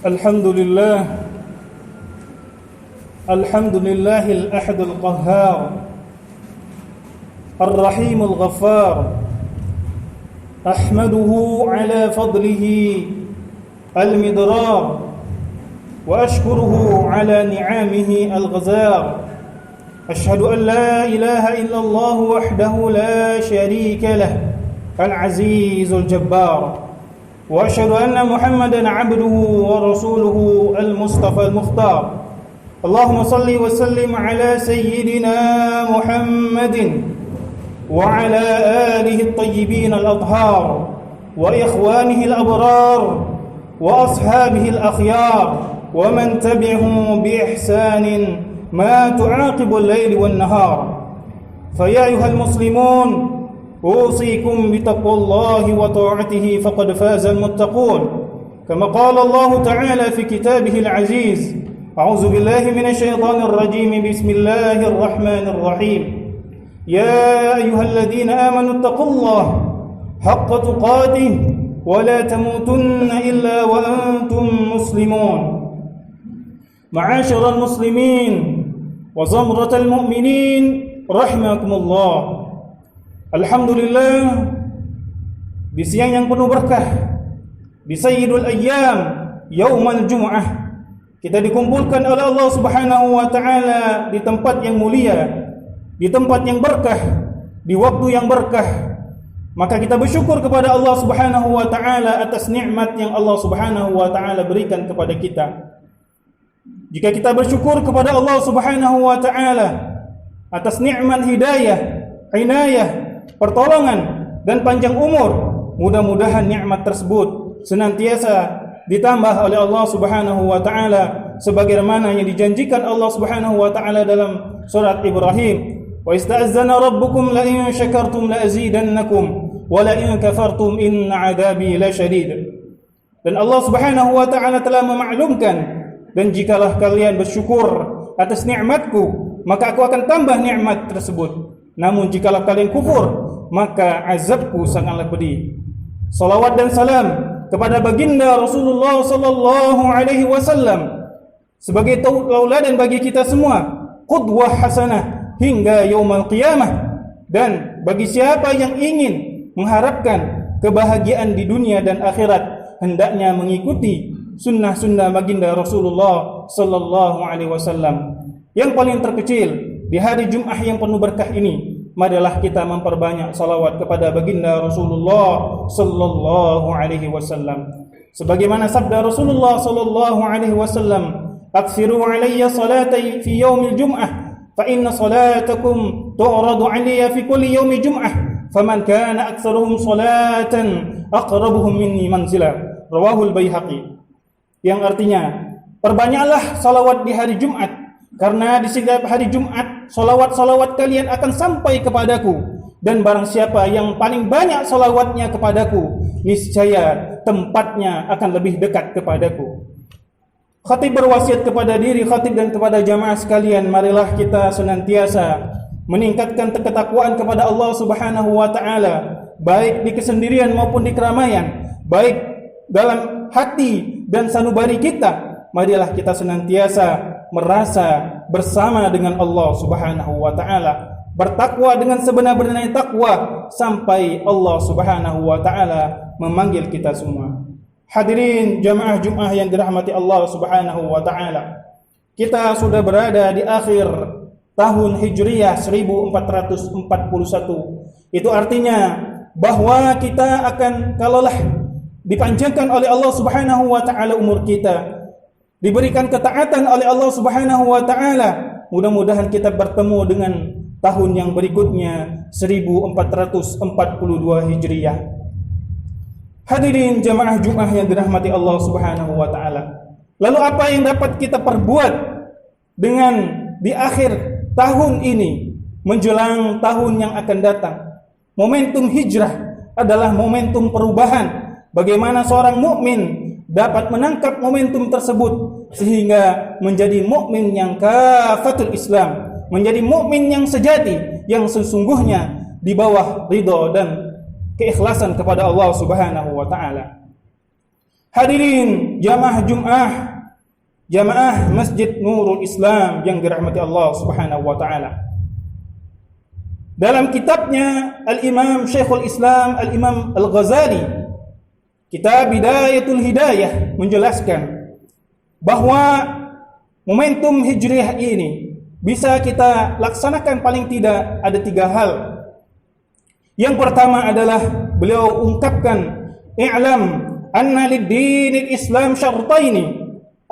الحمد لله الأحد القهار الرحيم الغفار أحمده على فضله المدرار وأشكره على نعمه الغزار أشهد أن لا إله إلا الله وحده لا شريك له العزيز الجبار وأشهد أن محمدًا عبده ورسوله المصطفى المختار اللهم صل وسلم على سيدنا محمد وعلى آله الطيبين الأطهار وإخوانه الأبرار وأصحابه الأخيار ومن تبعهم بإحسان ما تعاقب الليل والنهار فيا أيها المسلمون أوصيكم بتقوى الله وطاعته فقد فاز المتقون كما قال الله تعالى في كتابه العزيز أعوذ بالله من الشيطان الرجيم بسم الله الرحمن الرحيم يا أيها الذين آمنوا اتقوا الله حق تقاته ولا تموتن إلا وأنتم مسلمون معاشر المسلمين وزمرة المؤمنين رحمكم الله. Alhamdulillah, di siang yang penuh berkah, di Sayyidul Ayyam, Yaumul Jum'ah, kita dikumpulkan oleh Allah Subhanahu wa taala di tempat yang mulia, di tempat yang berkah, di waktu yang berkah. Maka kita bersyukur kepada Allah Subhanahu wa taala atas nikmat yang Allah Subhanahu wa taala berikan kepada kita. Jika kita bersyukur kepada Allah Subhanahu wa taala atas nikmat hidayah, inayah, pertolongan dan panjang umur, mudah-mudahan nikmat tersebut senantiasa ditambah oleh Allah Subhanahu wa taala sebagaimana yang dijanjikan Allah Subhanahu wa taala dalam surat Ibrahim, wa ista'azzana rabbukum la in syakartum la azidannakum wa la in kafartum inna 'adzabi lasyadid. Dan Allah Subhanahu wa taala telah memaklumkan, dan jikalah kalian bersyukur atas nikmatku, maka aku akan tambah nikmat tersebut. Namun jikalau kalian kufur, maka azabku sangatlah pedih. Salawat dan salam kepada baginda Rasulullah sallallahu alaihi wasallam sebagai tauladan bagi kita semua, qudwah hasanah hingga yaumul qiyamah. Dan bagi siapa yang ingin mengharapkan kebahagiaan di dunia dan akhirat, hendaknya mengikuti sunnah-sunnah baginda Rasulullah sallallahu alaihi wasallam. Yang paling terkecil di hari Jumat yang penuh berkah ini, marilah kita memperbanyak salawat kepada baginda Rasulullah sallallahu alaihi wasallam. Sebagaimana sabda Rasulullah sallallahu alaihi wasallam, "Aktsiru alayya salati fi yaumil jum'ah, fa inna salatakum tu'radu alayya fi kulli yaumi jum'ah, faman kana aktsaruhum salatan aqrabuhum minni manzila." Rawahul Baihaqi. Yang artinya, perbanyaklah salawat di hari Jumat, karena di setiap hari Jumat salawat-salawat kalian akan sampai kepadaku, dan barang siapa yang paling banyak salawatnya kepadaku, niscaya tempatnya akan lebih dekat kepadaku. Khatib berwasiat kepada diri khatib dan kepada jamaah sekalian, marilah kita senantiasa meningkatkan ketakwaan kepada Allah Subhanahu wa taala, baik di kesendirian maupun di keramaian, baik dalam hati dan sanubari kita. Marilah kita senantiasa merasa bersama dengan Allah Subhanahu wa taala, bertakwa dengan sebenar-benarnya takwa sampai Allah Subhanahu wa taala memanggil kita semua. Hadirin jamaah Jumat yang dirahmati Allah Subhanahu wa taala, kita sudah berada di akhir tahun Hijriyah 1441. Itu artinya bahwa kita akan, kalaulah dipanjangkan oleh Allah Subhanahu wa taala umur kita, diberikan ketaatan oleh Allah Subhanahu wa taala, mudah-mudahan kita bertemu dengan tahun yang berikutnya 1442 Hijriah. Hadirin jamaah Jumat yang dirahmati Allah Subhanahu wa taala. Lalu apa yang dapat kita perbuat dengan di akhir tahun ini menjelang tahun yang akan datang? Momentum hijrah adalah momentum perubahan. Bagaimana seorang mukmin dapat menangkap momentum tersebut sehingga menjadi mukmin yang kafatul Islam, menjadi mukmin yang sejati, yang sesungguhnya di bawah ridha dan keikhlasan kepada Allah Subhanahu wa taala. Hadirin jamaah Jum'ah, jamaah Masjid Nurul Islam yang dirahmati Allah Subhanahu wa taala. Dalam kitabnya Al-Imam Syekhul Islam Al-Imam Al-Ghazali, kitab Bidayatul Hidayah, menjelaskan bahwa momentum hijriah ini bisa kita laksanakan paling tidak ada 3 hal. Yang pertama adalah beliau ungkapkan, i'lam anna lid-dinil Islam syartaini,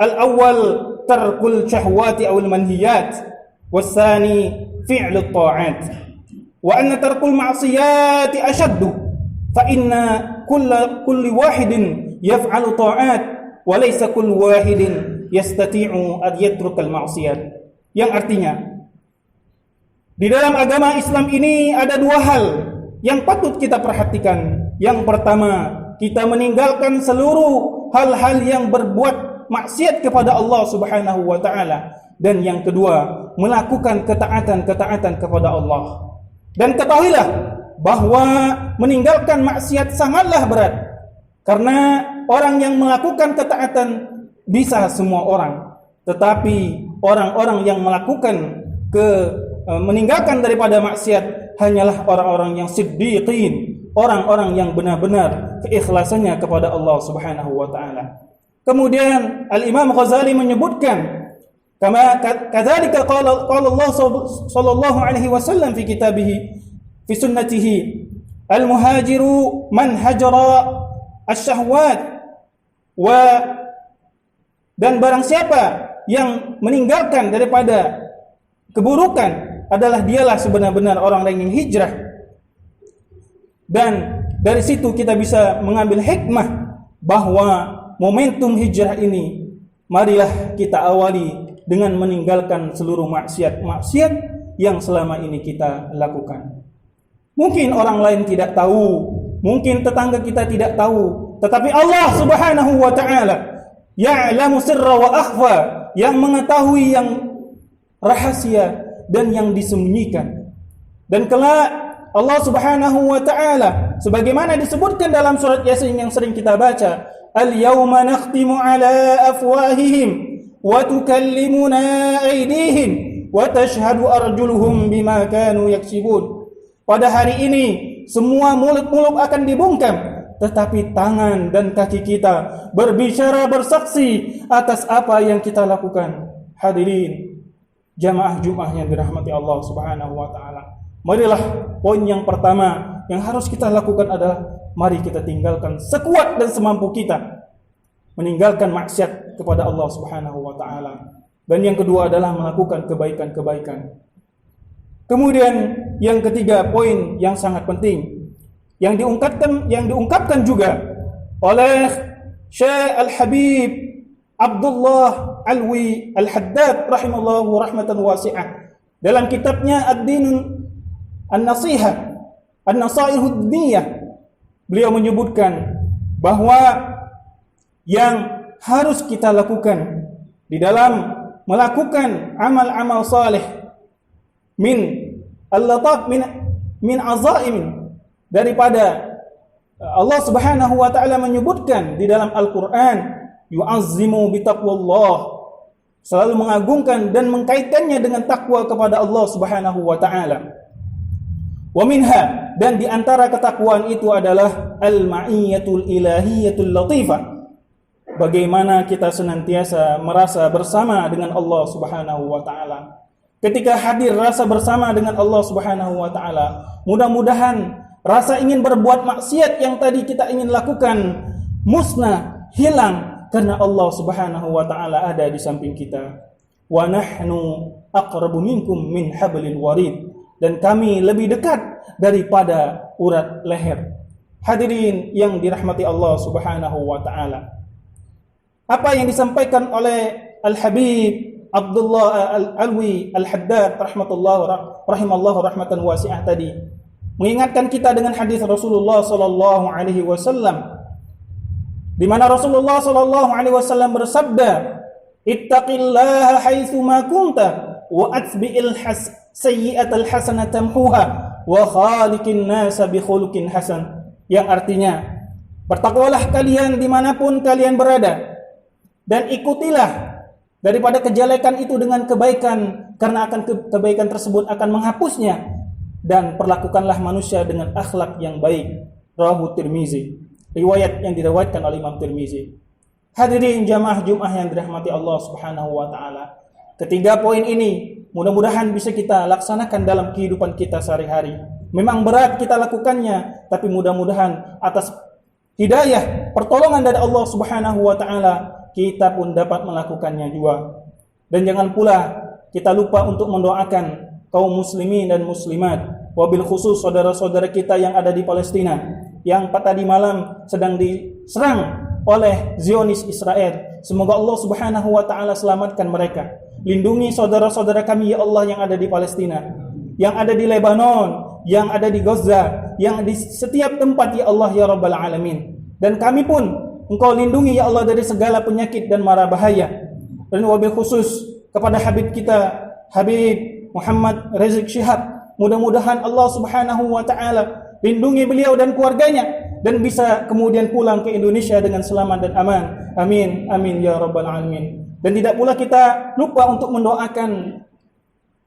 al-awwal tarkul syahwati awal manhiyat, was-tsani fi'lut ta'at, wa anna tarkul ma'siyati ashaddu, fa inna kulli wahidin yaf'alu ta'at wa laysa kullu wahidin yastati'u an yatrukal ma'siyat. Yang artinya, di dalam agama Islam ini ada 2 hal yang patut kita perhatikan. Yang pertama, kita meninggalkan seluruh hal-hal yang berbuat maksiat kepada Allah Subhanahu wa taala, dan yang kedua, melakukan ketaatan-ketaatan kepada Allah. Dan ketahuilah bahwa meninggalkan maksiat sangatlah berat, karena orang yang melakukan ketaatan bisa semua orang, tetapi orang-orang yang melakukan meninggalkan daripada maksiat hanyalah orang-orang yang siddiqin, orang-orang yang benar-benar keikhlasannya kepada Allah Subhanahu wa taala. Kemudian Al-Imam Ghazali menyebutkan, kama kadzalika qala Allah sallallahu alaihi wasallam fi kitabihi fi sunnatihi, al-muhajiru man hajara asy-syahwat, dan barang siapa yang meninggalkan daripada keburukan adalah dialah sebenar-benar orang yang hijrah. Dan dari situ kita bisa mengambil hikmah bahwa momentum hijrah ini marilah kita awali dengan meninggalkan seluruh maksiat-maksiat yang selama ini kita lakukan. Mungkin orang lain tidak tahu, mungkin tetangga kita tidak tahu, tetapi Allah Subhanahu wa taala ya'lamu sirra wa akhfa, yang mengetahui yang rahasia dan yang disembunyikan. Dan kelak Allah Subhanahu wa taala, sebagaimana disebutkan dalam surat Yasin yang sering kita baca, al-yawma nakhtimu ala afwahihim wa tukallimuna aydihim wa tashhadu arjuluhum bima kanu yaksibun. Pada hari ini semua mulut-mulut akan dibungkam, tetapi tangan dan kaki kita berbicara, bersaksi atas apa yang kita lakukan. Hadirin jamaah Jumat yang dirahmati Allah Subhanahu wa taala, marilah poin yang pertama yang harus kita lakukan adalah mari kita tinggalkan sekuat dan semampu kita meninggalkan maksiat kepada Allah Subhanahu wa taala. Dan yang kedua adalah melakukan kebaikan-kebaikan. Kemudian yang ketiga, poin yang sangat penting yang diungkapkan juga oleh Syekh Al-Habib Abdullah Alwi Al-Haddad rahimallahu rahmatan wasi'ah dalam kitabnya Ad-Din An-Nasihah An-Nasaihud Diniyah. Beliau menyebutkan bahwa yang harus kita lakukan di dalam melakukan amal-amal saleh min al-latat min azaim, daripada Allah Subhanahu wa taala menyebutkan di dalam Al-Qur'an, yu'azzimu bitaqwallah, selalu mengagungkan dan mengkaitkannya dengan takwa kepada Allah Subhanahu wa taala. Wa minha, dan di antara ketakwaan itu adalah al-ma'iyyatul ilahiyatul latifah, bagaimana kita senantiasa merasa bersama dengan Allah Subhanahu wa taala. Ketika hadir rasa bersama dengan Allah Subhanahu wa taala, mudah-mudahan rasa ingin berbuat maksiat yang tadi kita ingin lakukan musnah, hilang, karena Allah Subhanahu wa taala ada di samping kita. Wa nahnu aqrabu minkum min hablil warid, dan kami lebih dekat daripada urat leher. Hadirin yang dirahmati Allah Subhanahu wa taala, apa yang disampaikan oleh Al-Habib Abdullah Al-Alwi Al-Haddad rahimallahu rahmatan wasi'ah tadi mengingatkan kita dengan hadis Rasulullah sallallahu alaihi wasallam, di mana Rasulullah sallallahu alaihi wasallam bersabda, ittaqillaha haitsu ma kunta wa atbi'il sayyi'atal hasanata tamhuha wa khaliqin nasa bi khuluqin hasan, yang artinya Bertakwalah kalian dimanapun kalian berada, dan ikutilah daripada kejelekan itu dengan kebaikan, karena akan kebaikan tersebut akan menghapusnya, dan perlakukanlah manusia dengan akhlak yang baik. Rawahu Tirmizi, riwayat yang diriwayatkan oleh Imam Tirmizi. Hadirin jamaah Jumat yang dirahmati Allah Subhanahu wa taala. Ketiga poin ini mudah-mudahan bisa kita laksanakan dalam kehidupan kita sehari-hari. Memang berat kita lakukannya, tapi mudah-mudahan atas hidayah, pertolongan dari Allah Subhanahu wa taala, kita pun dapat melakukannya juga. Dan jangan pula kita lupa untuk mendoakan kaum muslimin dan muslimat, wabil khusus saudara-saudara kita yang ada di Palestina, yang tadi malam sedang diserang oleh Zionis Israel. Semoga Allah Subhanahu wa taala selamatkan mereka. Lindungi saudara-saudara kami ya Allah yang ada di Palestina, yang ada di Lebanon, yang ada di Gaza, yang di setiap tempat ya Allah ya Rabbal Alamin. Dan kami pun Engkau lindungi ya Allah dari segala penyakit dan mara bahaya. Dan wabil khusus kepada Habib kita, Habib Muhammad Rizik Syihab, mudah-mudahan Allah Subhanahu wa taala lindungi beliau dan keluarganya, dan bisa kemudian pulang ke Indonesia dengan selamat dan aman. Amin, amin ya Rabbal Alamin. Dan tidak pula kita lupa untuk mendoakan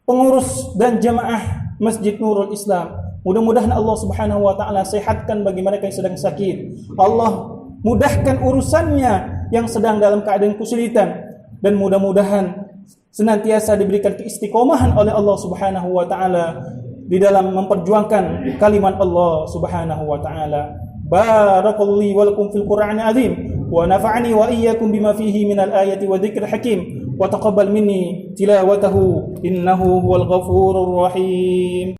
pengurus dan jamaah Masjid Nurul Islam. Mudah-mudahan Allah Subhanahu wa taala sehatkan bagi mereka yang sedang sakit. Allah mudahkan urusannya yang sedang dalam keadaan kesulitan, dan mudah-mudahan senantiasa diberikan keistiqomahan oleh Allah Subhanahu wa taala di dalam memperjuangkan kalimat Allah Subhanahu wa taala. Barakallahu li wa lakum fil Qur'anil azim wa nafa'ani wa iyyakum bima fihi minal ayati wa dzikril hakim wa taqabbal minni tilawatahu innahu huwal ghafurur rahim.